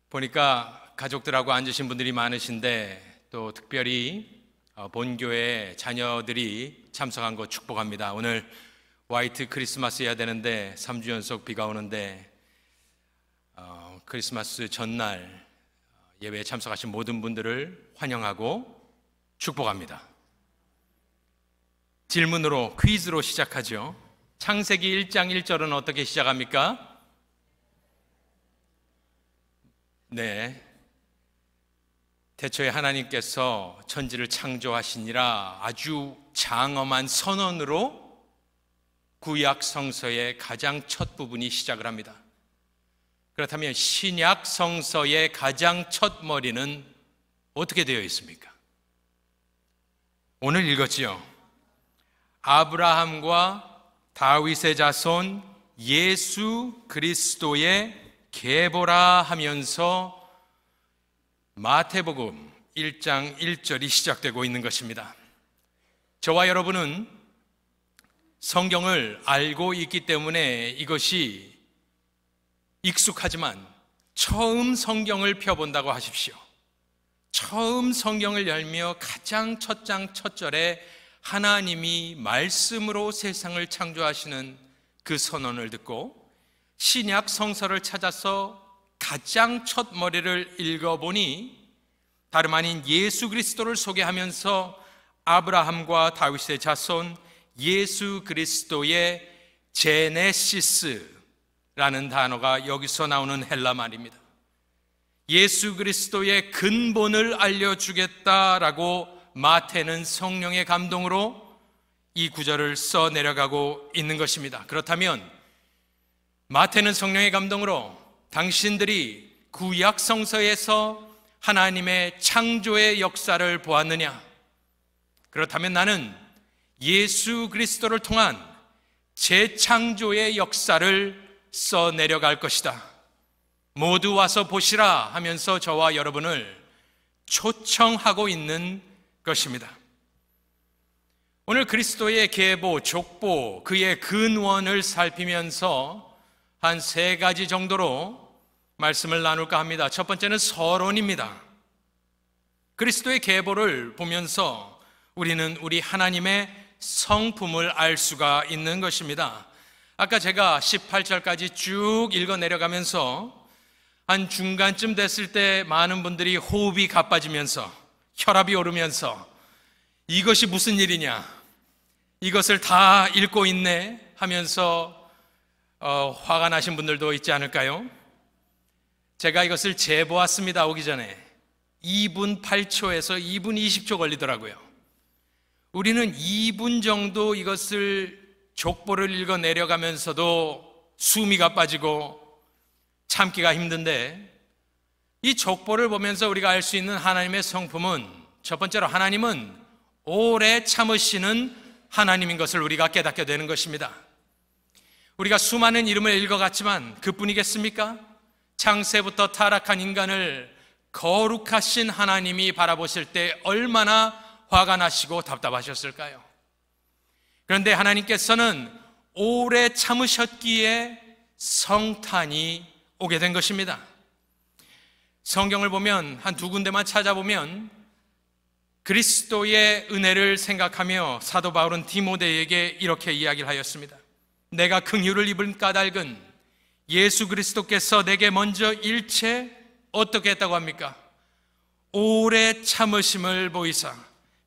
보니까 가족들하고 앉으신 분들이 많으신데 또 특별히 본교회 자녀들이 참석한 거 축복합니다. 오늘 화이트 크리스마스 해야 되는데 3주 연속 비가 오는데 크리스마스 전날 예배에 참석하신 모든 분들을 환영하고 축복합니다. 질문으로, 퀴즈로 시작하죠. 창세기 1장 1절은 어떻게 시작합니까? 네, 태초에 하나님께서 천지를 창조하시니라 아주 장엄한 선언으로 구약 성서의 가장 첫 부분이 시작을 합니다. 그렇다면 신약 성서의 가장 첫 머리는 어떻게 되어 있습니까? 오늘 읽었지요. 아브라함과 다윗의 자손 예수 그리스도의 계보라 하면서 마태복음 1장 1절이 시작되고 있는 것입니다. 저와 여러분은 성경을 알고 있기 때문에 이것이 익숙하지만 처음 성경을 펴본다고 하십시오. 처음 성경을 열며 가장 첫 장 첫 절에 하나님이 말씀으로 세상을 창조하시는 그 선언을 듣고 신약 성서를 찾아서 가장 첫 머리를 읽어보니 다름 아닌 예수 그리스도를 소개하면서 아브라함과 다윗의 자손 예수 그리스도의 제네시스라는 단어가 여기서 나오는 헬라 말입니다. 예수 그리스도의 근본을 알려주겠다라고 마태는 성령의 감동으로 이 구절을 써 내려가고 있는 것입니다. 그렇다면 마태는 성령의 감동으로 당신들이 구약 성서에서 하나님의 창조의 역사를 보았느냐? 그렇다면 나는 예수 그리스도를 통한 재창조의 역사를 써 내려갈 것이다. 모두 와서 보시라 하면서 저와 여러분을 초청하고 있는 것입니다. 오늘 그리스도의 계보, 족보, 그의 근원을 살피면서 한 세 가지 정도로 말씀을 나눌까 합니다. 첫 번째는 서론입니다. 그리스도의 계보를 보면서 우리는 우리 하나님의 성품을 알 수가 있는 것입니다. 아까 제가 18절까지 쭉 읽어 내려가면서 한 중간쯤 됐을 때 많은 분들이 호흡이 가빠지면서 혈압이 오르면서 이것이 무슨 일이냐, 이것을 다 읽고 있네 하면서 화가 나신 분들도 있지 않을까요? 제가 이것을 재보았습니다. 오기 전에 2분 8초에서 2분 20초 걸리더라고요. 우리는 2분 정도 이것을 족보를 읽어 내려가면서도 숨이 가빠지고 참기가 힘든데, 이 족보를 보면서 우리가 알 수 있는 하나님의 성품은 첫 번째로 하나님은 오래 참으시는 하나님인 것을 우리가 깨닫게 되는 것입니다. 우리가 수많은 이름을 읽어갔지만 그뿐이겠습니까? 창세부터 타락한 인간을 거룩하신 하나님이 바라보실 때 얼마나 화가 나시고 답답하셨을까요? 그런데 하나님께서는 오래 참으셨기에 성탄이 오게 된 것입니다. 성경을 보면 한 두 군데만 찾아보면 그리스도의 은혜를 생각하며 사도 바울은 디모데에게 이렇게 이야기를 하였습니다. 내가 긍휼을 입은 까닭은 예수 그리스도께서 내게 먼저 일체 어떻게 했다고 합니까? 오래 참으심을 보이사.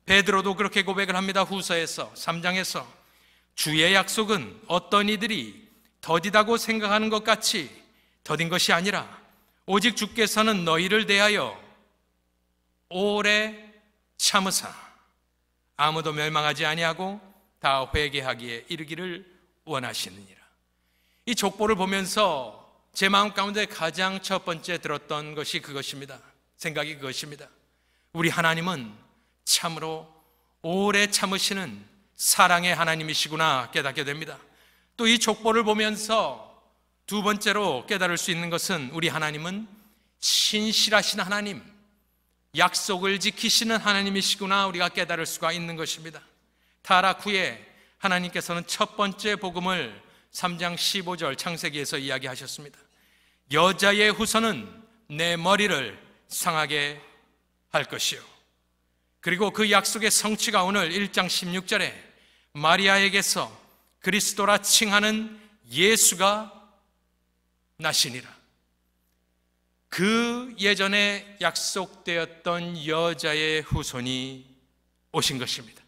베드로도 그렇게 고백을 합니다. 후서에서 3장에서 주의 약속은 어떤 이들이 더디다고 생각하는 것 같이 더딘 것이 아니라 오직 주께서는 너희를 대하여 오래 참으사 아무도 멸망하지 아니하고 다 회개하기에 이르기를 원하시느니라. 이 족보를 보면서 제 마음 가운데 가장 첫 번째 들었던 것이 그것입니다. 생각이 그것입니다. 우리 하나님은 참으로 오래 참으시는 사랑의 하나님이시구나 깨닫게 됩니다. 또 이 족보를 보면서 두 번째로 깨달을 수 있는 것은 우리 하나님은 신실하신 하나님, 약속을 지키시는 하나님이시구나 우리가 깨달을 수가 있는 것입니다. 타락 후에 하나님께서는 첫 번째 복음을 3장 15절 창세기에서 이야기하셨습니다. 여자의 후손은 내 머리를 상하게 할 것이요. 그리고 그 약속의 성취가 오늘 1장 16절에 마리아에게서 그리스도라 칭하는 예수가 나시니라. 그 예전에 약속되었던 여자의 후손이 오신 것입니다.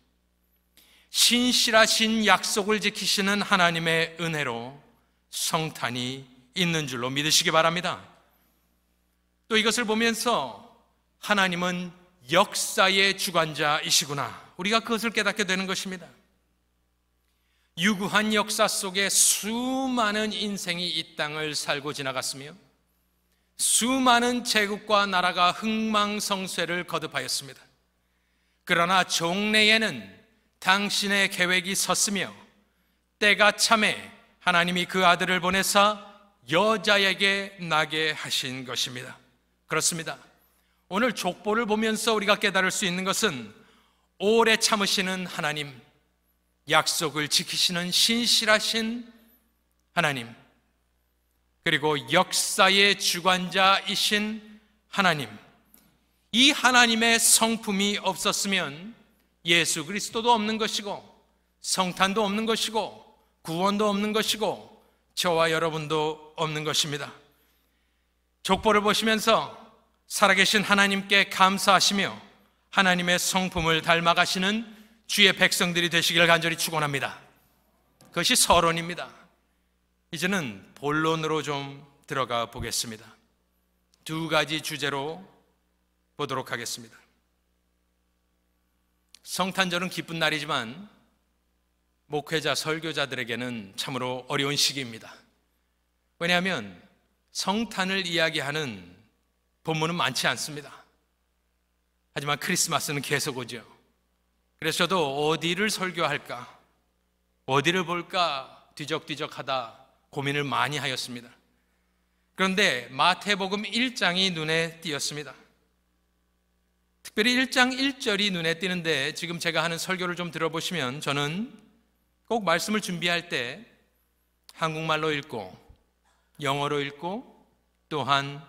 신실하신 약속을 지키시는 하나님의 은혜로 성탄이 있는 줄로 믿으시기 바랍니다. 또 이것을 보면서 하나님은 역사의 주관자이시구나, 우리가 그것을 깨닫게 되는 것입니다. 유구한 역사 속에 수많은 인생이 이 땅을 살고 지나갔으며 수많은 제국과 나라가 흥망성쇠를 거듭하였습니다. 그러나 종래에는 당신의 계획이 섰으며 때가 참에 하나님이 그 아들을 보내사 여자에게 나게 하신 것입니다. 그렇습니다. 오늘 족보를 보면서 우리가 깨달을 수 있는 것은 오래 참으시는 하나님, 약속을 지키시는 신실하신 하나님, 그리고 역사의 주관자이신 하나님, 이 하나님의 성품이 없었으면 예수 그리스도도 없는 것이고 성탄도 없는 것이고 구원도 없는 것이고 저와 여러분도 없는 것입니다. 족보를 보시면서 살아계신 하나님께 감사하시며 하나님의 성품을 닮아가시는 주의 백성들이 되시기를 간절히 축원합니다. 그것이 서론입니다. 이제는 본론으로 좀 들어가 보겠습니다. 두 가지 주제로 보도록 하겠습니다. 성탄절은 기쁜 날이지만 목회자, 설교자들에게는 참으로 어려운 시기입니다. 왜냐하면 성탄을 이야기하는 본문은 많지 않습니다. 하지만 크리스마스는 계속 오죠. 그래서 저도 어디를 설교할까, 어디를 볼까 뒤적뒤적하다 고민을 많이 하였습니다. 그런데 마태복음 1장이 눈에 띄었습니다. 특별히 1장 1절이 눈에 띄는데, 지금 제가 하는 설교를 좀 들어보시면 저는 꼭 말씀을 준비할 때 한국말로 읽고 영어로 읽고 또한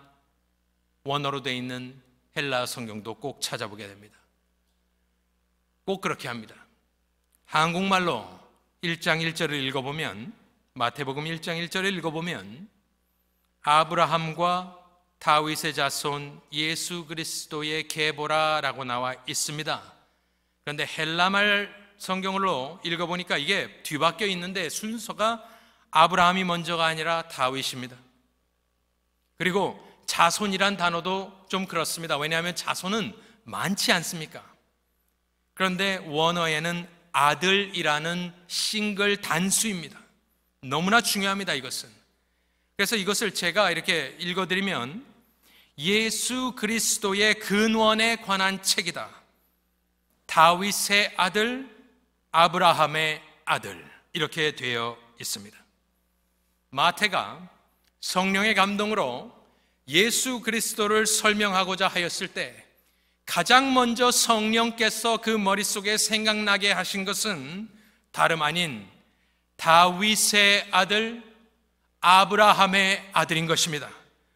원어로 되어 있는 헬라어 성경도 꼭 찾아보게 됩니다. 꼭 그렇게 합니다. 한국말로 1장 1절을 읽어보면, 마태복음 1장 1절을 읽어보면 아브라함과 다윗의 자손 예수 그리스도의 계보라라고 나와 있습니다. 그런데 헬라말 성경으로 읽어보니까 이게 뒤바뀌어 있는데 순서가 아브라함이 먼저가 아니라 다윗입니다. 그리고 자손이란 단어도 좀 그렇습니다. 왜냐하면 자손은 많지 않습니까? 그런데 원어에는 아들이라는 싱글 단수입니다. 너무나 중요합니다, 이것은. 그래서 이것을 제가 이렇게 읽어드리면 예수 그리스도의 근원에 관한 책이다. 다윗의 아들, 아브라함의 아들, 이렇게 되어 있습니다. 마태가 성령의 감동으로 예수 그리스도를 설명하고자 하였을 때 가장 먼저 성령께서 그 머릿속에 생각나게 하신 것은 다름 아닌 다윗의 아들, 아브라함의 아들인 것입니다.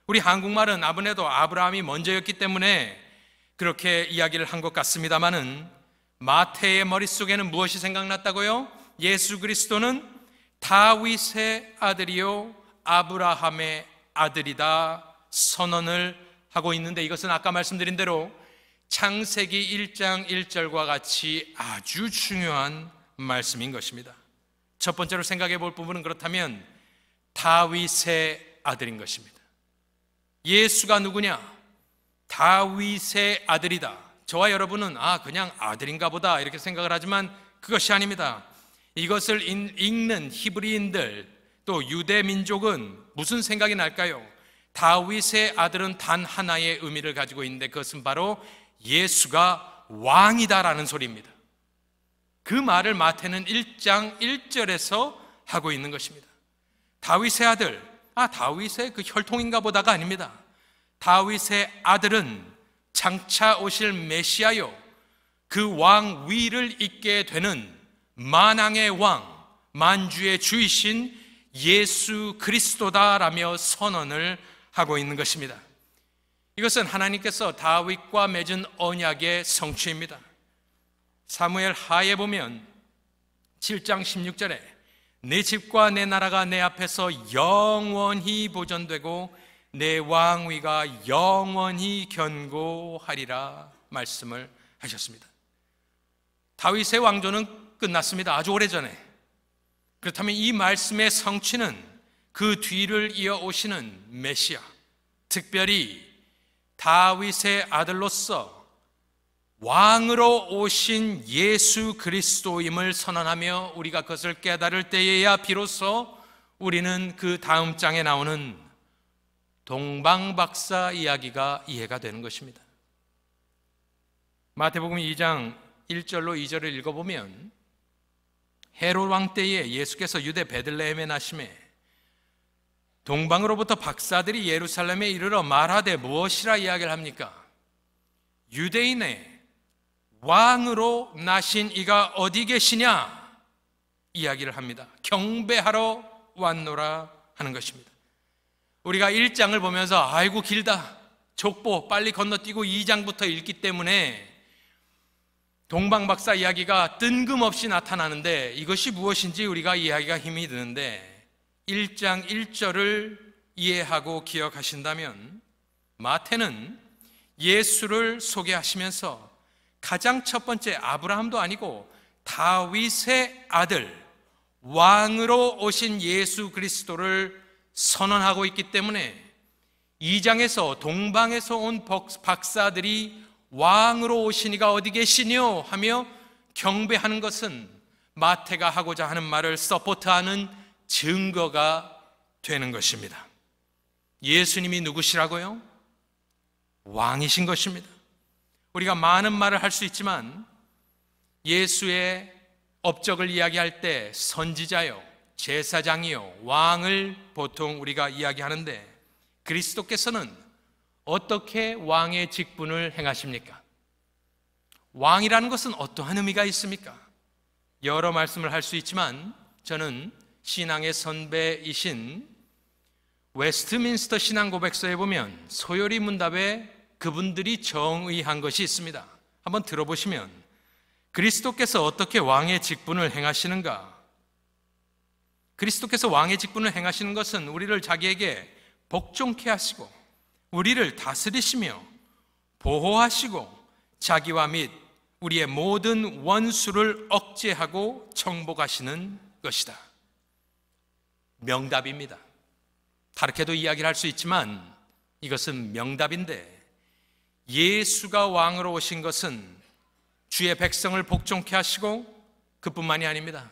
우리 한국말은 아무래도 아브라함이 먼저였기 때문에 그렇게 이야기를 한 것 같습니다마는 마태의 머릿속에는 무엇이 생각났다고요? 예수 그리스도는 다윗의 아들이요 아브라함의 아들이다 선언을 하고 있는데, 이것은 아까 말씀드린 대로 창세기 1장 1절과 같이 아주 중요한 말씀인 것입니다. 첫 번째로 생각해 볼 부분은 그렇다면 다윗의 아들인 것입니다. 예수가 누구냐? 다윗의 아들이다. 저와 여러분은 그냥 아들인가 보다 이렇게 생각을 하지만 그것이 아닙니다. 이것을 읽는 히브리인들 또 유대 민족은 무슨 생각이 날까요? 다윗의 아들은 단 하나의 의미를 가지고 있는데 그것은 바로 예수가 왕이다라는 소리입니다. 그 말을 마태는 1장 1절에서 하고 있는 것입니다. 다윗의 아들, 다윗의 그 혈통인가 보다가 아닙니다. 다윗의 아들은 장차 오실 메시아요, 그 왕 위를 잇게 되는 만왕의 왕, 만주의 주이신 예수 그리스도다라며 선언을 하고 있는 것입니다. 이것은 하나님께서 다윗과 맺은 언약의 성취입니다. 사무엘 하에 보면 7장 16절에 내 집과 내 나라가 내 앞에서 영원히 보존되고 내 왕위가 영원히 견고하리라 말씀을 하셨습니다. 다윗의 왕조는 끝났습니다. 아주 오래전에. 그렇다면 이 말씀의 성취는 그 뒤를 이어오시는 메시아, 특별히 다윗의 아들로서 왕으로 오신 예수 그리스도임을 선언하며 우리가 그것을 깨달을 때에야 비로소 우리는 그 다음 장에 나오는 동방박사 이야기가 이해가 되는 것입니다. 마태복음 2장 1절로 2절을 읽어보면 헤롯 왕 때에 예수께서 유대 베들레헴에 나심에 동방으로부터 박사들이 예루살렘에 이르러 말하되 무엇이라 이야기를 합니까? 유대인의 왕으로 나신 이가 어디 계시냐 이야기를 합니다. 경배하러 왔노라 하는 것입니다. 우리가 1장을 보면서 아이고 길다, 족보 빨리 건너뛰고 2장부터 읽기 때문에 동방박사 이야기가 뜬금없이 나타나는데 이것이 무엇인지 우리가 이해하기가 힘이 드는데 1장 1절을 이해하고 기억하신다면 마태는 예수를 소개하시면서 가장 첫 번째 아브라함도 아니고 다윗의 아들, 왕으로 오신 예수 그리스도를 선언하고 있기 때문에 2장에서 동방에서 온 박사들이 왕으로 오신 이가 어디 계시뇨 하며 경배하는 것은 마태가 하고자 하는 말을 서포트하는 증거가 되는 것입니다. 예수님이 누구시라고요? 왕이신 것입니다. 우리가 많은 말을 할 수 있지만 예수의 업적을 이야기할 때 선지자요, 제사장이요, 왕을 보통 우리가 이야기하는데 그리스도께서는 어떻게 왕의 직분을 행하십니까? 왕이라는 것은 어떠한 의미가 있습니까? 여러 말씀을 할 수 있지만 저는 신앙의 선배이신 웨스트민스터 신앙고백서에 보면 소요리 문답에 그분들이 정의한 것이 있습니다. 한번 들어보시면 그리스도께서 어떻게 왕의 직분을 행하시는가? 그리스도께서 왕의 직분을 행하시는 것은 우리를 자기에게 복종케 하시고 우리를 다스리시며 보호하시고 자기와 및 우리의 모든 원수를 억제하고 정복하시는 것이다. 명답입니다. 다르게도 이야기를 할 수 있지만 이것은 명답인데 예수가 왕으로 오신 것은 주의 백성을 복종케 하시고 그뿐만이 아닙니다.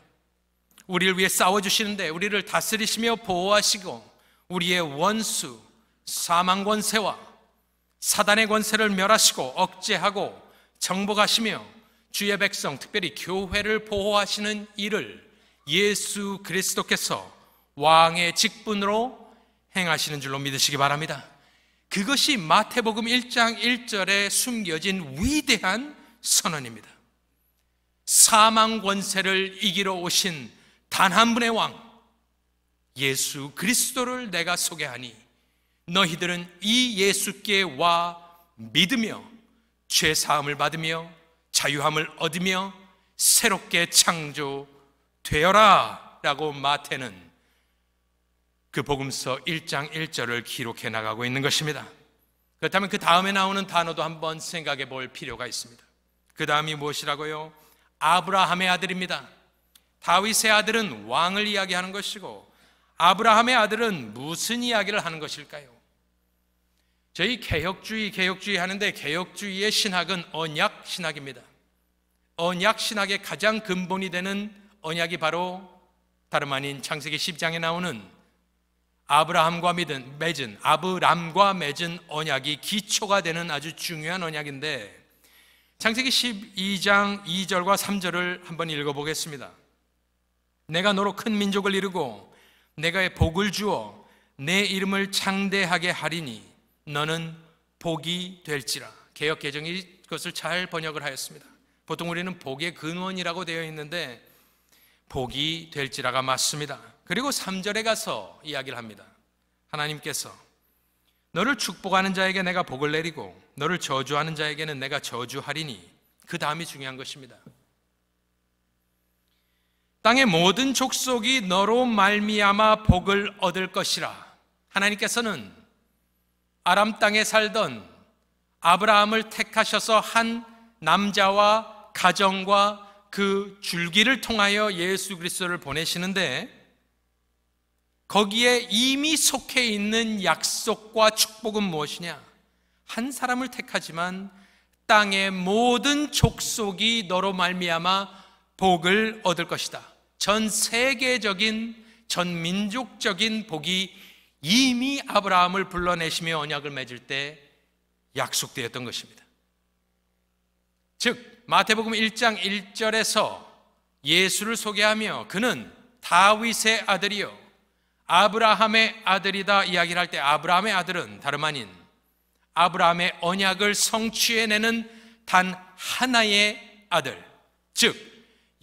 우리를 위해 싸워주시는데 우리를 다스리시며 보호하시고 우리의 원수 사망 권세와 사단의 권세를 멸하시고 억제하고 정복하시며 주의 백성 특별히 교회를 보호하시는 일을 예수 그리스도께서 왕의 직분으로 행하시는 줄로 믿으시기 바랍니다. 그것이 마태복음 1장 1절에 숨겨진 위대한 선언입니다. 사망 권세를 이기러 오신 단 한 분의 왕 예수 그리스도를 내가 소개하니 너희들은 이 예수께 와 믿으며 죄사함을 받으며 자유함을 얻으며 새롭게 창조되어라 라고 마태는 그 복음서 1장 1절을 기록해 나가고 있는 것입니다. 그렇다면 그 다음에 나오는 단어도 한번 생각해 볼 필요가 있습니다. 그 다음이 무엇이라고요? 아브라함의 아들입니다. 다윗의 아들은 왕을 이야기하는 것이고 아브라함의 아들은 무슨 이야기를 하는 것일까요? 저희 개혁주의 하는데 개혁주의의 신학은 언약 신학입니다. 언약 신학의 가장 근본이 되는 언약이 바로 다름 아닌 창세기 10장에 나오는 아브라함과 맺은 언약이 기초가 되는 아주 중요한 언약인데 창세기 12장 2절과 3절을 한번 읽어보겠습니다. 내가 너로 큰 민족을 이루고 내가 복을 주어 내 이름을 창대하게 하리니 너는 복이 될지라. 개역개정이 그것을 잘 번역을 하였습니다. 보통 우리는 복의 근원이라고 되어 있는데 복이 될지라가 맞습니다. 그리고 3절에 가서 이야기를 합니다. 하나님께서 너를 축복하는 자에게 내가 복을 내리고 너를 저주하는 자에게는 내가 저주하리니, 그 다음이 중요한 것입니다. 땅의 모든 족속이 너로 말미암아 복을 얻을 것이라. 하나님께서는 아람 땅에 살던 아브라함을 택하셔서 한 남자와 가정과 그 줄기를 통하여 예수 그리스도를 보내시는데, 거기에 이미 속해 있는 약속과 축복은 무엇이냐? 한 사람을 택하지만 땅의 모든 족속이 너로 말미암아 복을 얻을 것이다. 전 세계적인, 전 민족적인 복이 이미 아브라함을 불러내시며 언약을 맺을 때 약속되었던 것입니다. 즉 마태복음 1장 1절에서 예수를 소개하며 그는 다윗의 아들이요 아브라함의 아들이다 이야기를 할 때, 아브라함의 아들은 다름 아닌 아브라함의 언약을 성취해내는 단 하나의 아들, 즉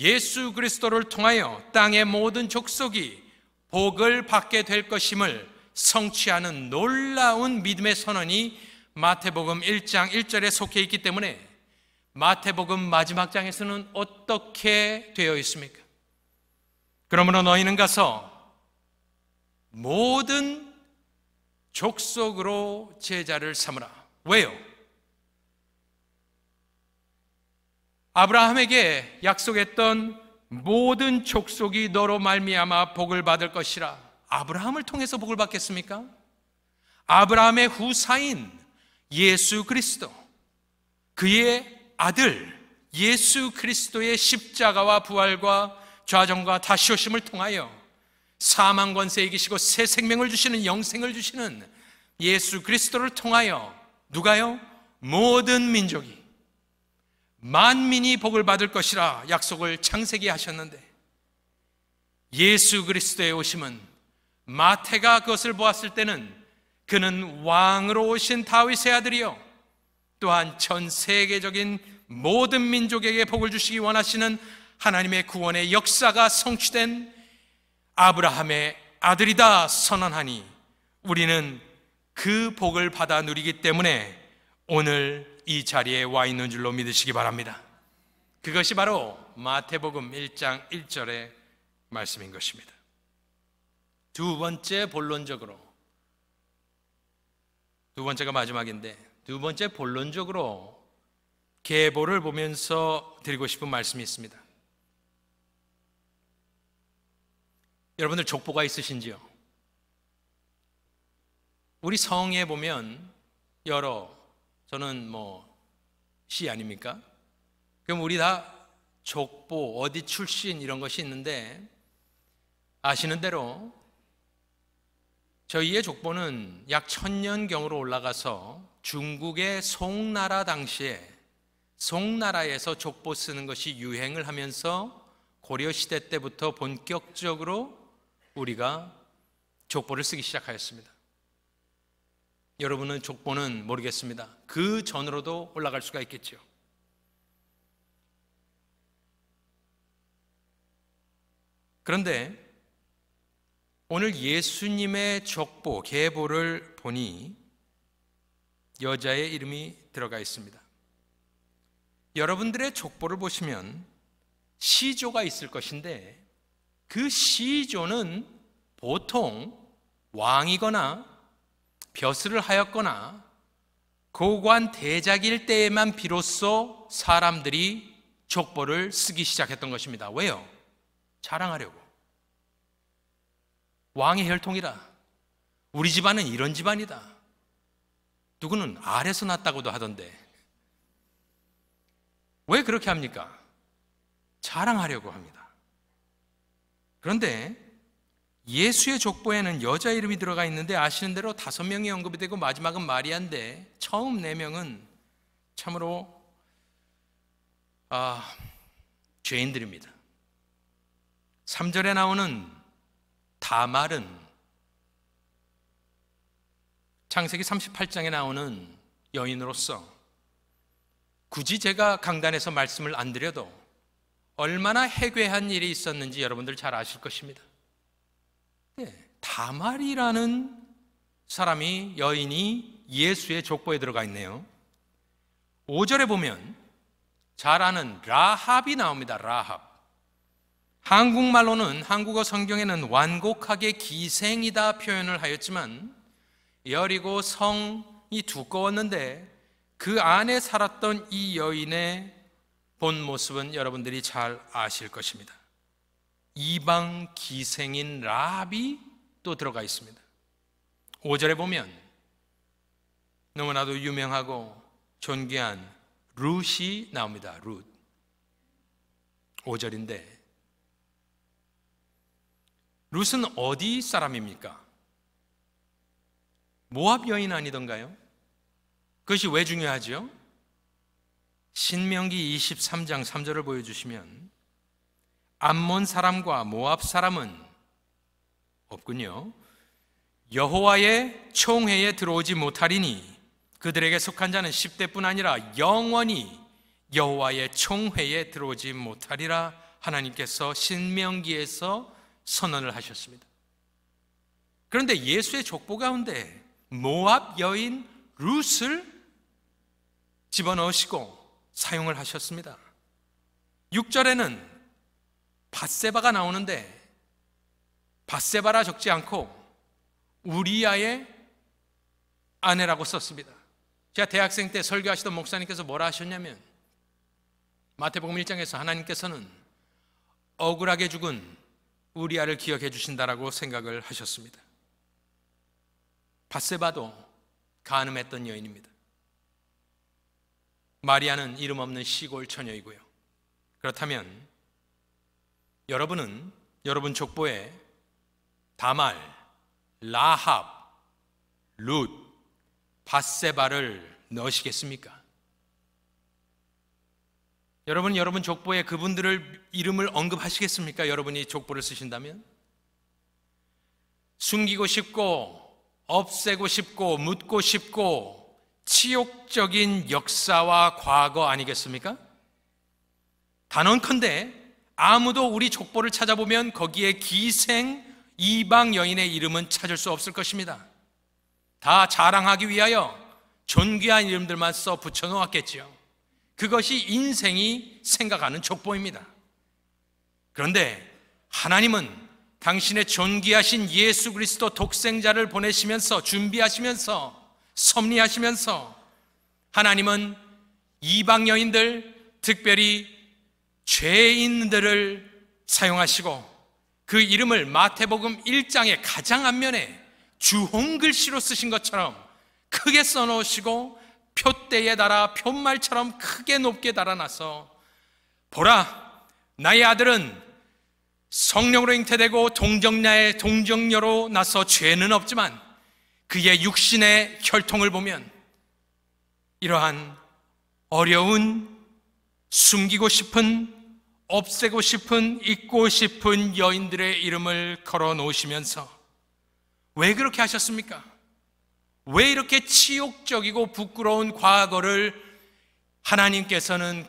예수 그리스도를 통하여 땅의 모든 족속이 복을 받게 될 것임을 성취하는 놀라운 믿음의 선언이 마태복음 1장 1절에 속해 있기 때문에, 마태복음 마지막 장에서는 어떻게 되어 있습니까? 그러므로 너희는 가서 모든 족속으로 제자를 삼으라. 왜요? 아브라함에게 약속했던 모든 족속이 너로 말미암아 복을 받을 것이라. 아브라함을 통해서 복을 받겠습니까? 아브라함의 후사인 예수 그리스도, 그의 아들 예수 그리스도의 십자가와 부활과 좌정과 다시 오심을 통하여 사망 권세 이기시고 새 생명을 주시는, 영생을 주시는 예수 그리스도를 통하여 누가요? 모든 민족이, 만민이 복을 받을 것이라 약속을 창세기 하셨는데, 예수 그리스도의 오심은 마태가 그것을 보았을 때는 그는 왕으로 오신 다윗의 아들이요 또한 전 세계적인 모든 민족에게 복을 주시기 원하시는 하나님의 구원의 역사가 성취된 아브라함의 아들이다 선언하니, 우리는 그 복을 받아 누리기 때문에 오늘 이 자리에 와 있는 줄로 믿으시기 바랍니다. 그것이 바로 마태복음 1장 1절의 말씀인 것입니다. 두 번째, 본론적으로, 두 번째가 마지막인데 두 번째 본론적으로 계보를 보면서 드리고 싶은 말씀이 있습니다. 여러분들 족보가 있으신지요? 우리 성에 보면 저는 시 아닙니까? 그럼 우리 다 족보, 어디 출신 이런 것이 있는데, 아시는 대로 저희의 족보는 약 1000년경으로 올라가서 중국의 송나라 당시에 송나라에서 족보 쓰는 것이 유행을 하면서 고려시대 때부터 본격적으로 우리가 족보를 쓰기 시작하였습니다. 여러분은 족보는 모르겠습니다. 그 전으로도 올라갈 수가 있겠죠. 그런데 오늘 예수님의 족보, 계보를 보니 여자의 이름이 들어가 있습니다. 여러분들의 족보를 보시면 시조가 있을 것인데, 그 시조는 보통 왕이거나 벼슬을 하였거나 고관 대작일 때에만 비로소 사람들이 족보를 쓰기 시작했던 것입니다. 왜요? 자랑하려고. 왕의 혈통이라, 우리 집안은 이런 집안이다, 누구는 알에서 났다고도 하던데. 왜 그렇게 합니까? 자랑하려고 합니다. 그런데 예수의 족보에는 여자 이름이 들어가 있는데, 아시는 대로 5명이 언급이 되고 마지막은 마리아인데, 처음 4명은 참으로 죄인들입니다. 3절에 나오는 다말은 창세기 38장에 나오는 여인으로서, 굳이 제가 강단에서 말씀을 안 드려도 얼마나 해괴한 일이 있었는지 여러분들 잘 아실 것입니다. 다말이라는 여인이 예수의 족보에 들어가 있네요. 5절에 보면 잘 아는 라합이 나옵니다. 라합. 한국말로는, 한국어 성경에는 완곡하게 기생이다 표현을 하였지만 여리고 성이 두꺼웠는데 그 안에 살았던 이 여인의 본 모습은 여러분들이 잘 아실 것입니다. 이방 기생인 라합이 또 들어가 있습니다. 5절에 보면 너무나도 유명하고 존귀한 룻이 나옵니다. 룻. 5절인데 룻은 어디 사람입니까? 모압 여인 아니던가요? 그것이 왜 중요하죠? 신명기 23장 3절을 보여주시면 암몬 사람과 모압 사람은 없군요. 여호와의 총회에 들어오지 못하리니 그들에게 속한 자는 10대뿐 아니라 영원히 여호와의 총회에 들어오지 못하리라 하나님께서 신명기에서 선언을 하셨습니다. 그런데 예수의 족보 가운데 모압 여인 룻을 집어넣으시고 사용을 하셨습니다. 6절에는 밧세바가 나오는데 밧세바라 적지 않고 우리아의 아내라고 썼습니다. 제가 대학생 때 설교하시던 목사님께서 뭐라 하셨냐면 마태복음 1장에서 하나님께서는 억울하게 죽은 우리아를 기억해 주신다라고 생각을 하셨습니다. 밧세바도 간음했던 여인입니다. 마리아는 이름 없는 시골 처녀이고요. 그렇다면 여러분은 여러분 족보에 다말, 라합, 룻, 밧세바를 넣으시겠습니까? 여러분, 여러분 족보에 그분들을 이름을 언급하시겠습니까? 여러분이 족보를 쓰신다면? 숨기고 싶고 없애고 싶고 묻고 싶고 치욕적인 역사와 과거 아니겠습니까? 단언컨대 아무도 우리 족보를 찾아보면 거기에 기생 이방 여인의 이름은 찾을 수 없을 것입니다. 다 자랑하기 위하여 존귀한 이름들만 써 붙여놓았겠지요. 그것이 인생이 생각하는 족보입니다. 그런데 하나님은 당신의 존귀하신 예수 그리스도 독생자를 보내시면서 준비하시면서 섭리하시면서 하나님은 이방 여인들, 특별히 죄인들을 사용하시고 그 이름을 마태복음 1장의 가장 앞면에 주홍글씨로 쓰신 것처럼 크게 써놓으시고 표대에 달아 표말처럼 크게 높게 달아놔서 보라, 나의 아들은 성령으로 잉태되고 동정녀로 나서 죄는 없지만 그의 육신의 혈통을 보면 이러한 어려운, 숨기고 싶은, 없애고 싶은, 잊고 싶은 여인들의 이름을 걸어 놓으시면서 왜 그렇게 하셨습니까? 왜 이렇게 치욕적이고 부끄러운 과거를 하나님께서는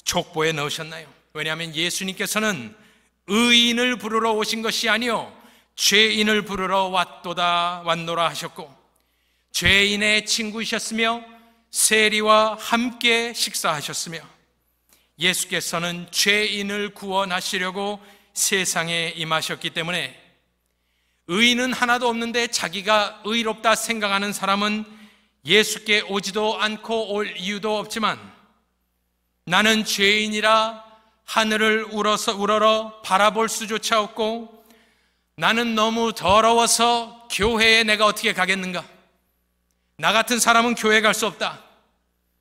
족보에 넣으셨나요? 왜냐하면 예수님께서는 의인을 부르러 오신 것이 아니요 죄인을 부르러 왔노라 하셨고 죄인의 친구이셨으며 세리와 함께 식사하셨으며 예수께서는 죄인을 구원하시려고 세상에 임하셨기 때문에 의인은 하나도 없는데 자기가 의롭다 생각하는 사람은 예수께 오지도 않고 올 이유도 없지만 나는 죄인이라 하늘을 우러러 바라볼 수조차 없고 나는 너무 더러워서 교회에 내가 어떻게 가겠는가? 나 같은 사람은 교회 갈 수 없다.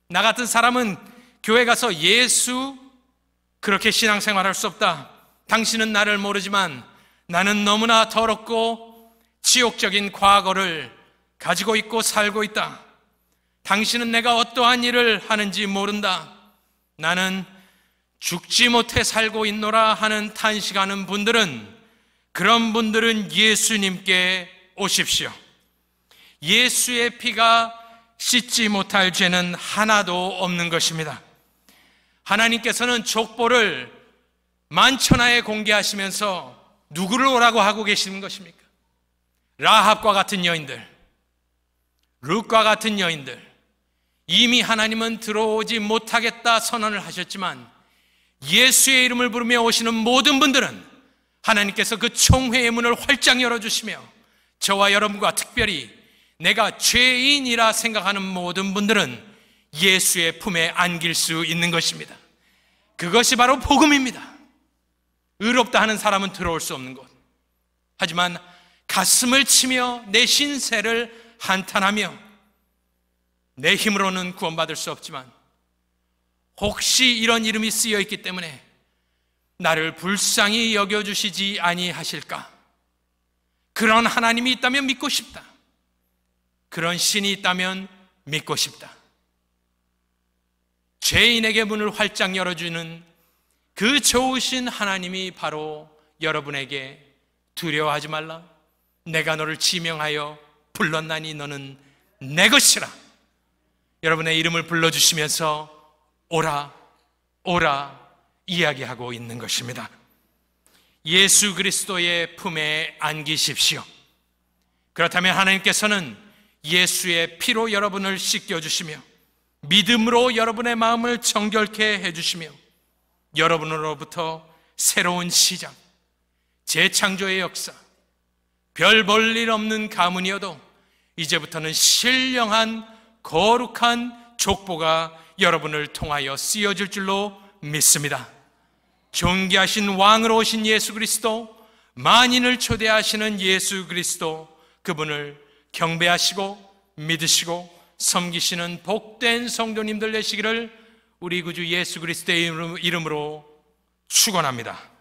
나 같은 사람은 교회 가서 예수 그렇게 신앙생활할 수 없다. 당신은 나를 모르지만 나는 너무나 더럽고 지옥적인 과거를 가지고 있고 살고 있다. 당신은 내가 어떠한 일을 하는지 모른다. 나는 죽지 못해 살고 있노라 하는 탄식하는 분들은 그런 분들은 예수님께 오십시오. 예수의 피가 씻지 못할 죄는 하나도 없는 것입니다. 하나님께서는 족보를 만천하에 공개하시면서 누구를 오라고 하고 계시는 것입니까? 라합과 같은 여인들, 룻과 같은 여인들, 이미 하나님은 들어오지 못하겠다 선언을 하셨지만 예수의 이름을 부르며 오시는 모든 분들은 하나님께서 그 총회의 문을 활짝 열어주시며 저와 여러분과 특별히 내가 죄인이라 생각하는 모든 분들은 예수의 품에 안길 수 있는 것입니다. 그것이 바로 복음입니다. 의롭다 하는 사람은 들어올 수 없는 것. 하지만 가슴을 치며 내 신세를 한탄하며 내 힘으로는 구원받을 수 없지만 혹시 이런 이름이 쓰여 있기 때문에 나를 불쌍히 여겨주시지 아니하실까? 그런 하나님이 있다면 믿고 싶다. 그런 신이 있다면 믿고 싶다. 죄인에게 문을 활짝 열어주는 그 좋으신 하나님이 바로 여러분에게 두려워하지 말라, 내가 너를 지명하여 불렀나니 너는 내 것이라, 여러분의 이름을 불러주시면서 오라 오라 이야기하고 있는 것입니다. 예수 그리스도의 품에 안기십시오. 그렇다면 하나님께서는 예수의 피로 여러분을 씻겨주시며 믿음으로 여러분의 마음을 정결케 해주시며 여러분으로부터 새로운 시작, 재창조의 역사, 별 볼 일 없는 가문이어도 이제부터는 신령한 거룩한 족보가 여러분을 통하여 쓰여질 줄로 믿습니다. 존귀하신 왕으로 오신 예수 그리스도, 만인을 초대하시는 예수 그리스도, 그분을 경배하시고 믿으시고 섬기시는 복된 성도님들 되시기를 우리 구주 예수 그리스도의 이름으로 축원합니다.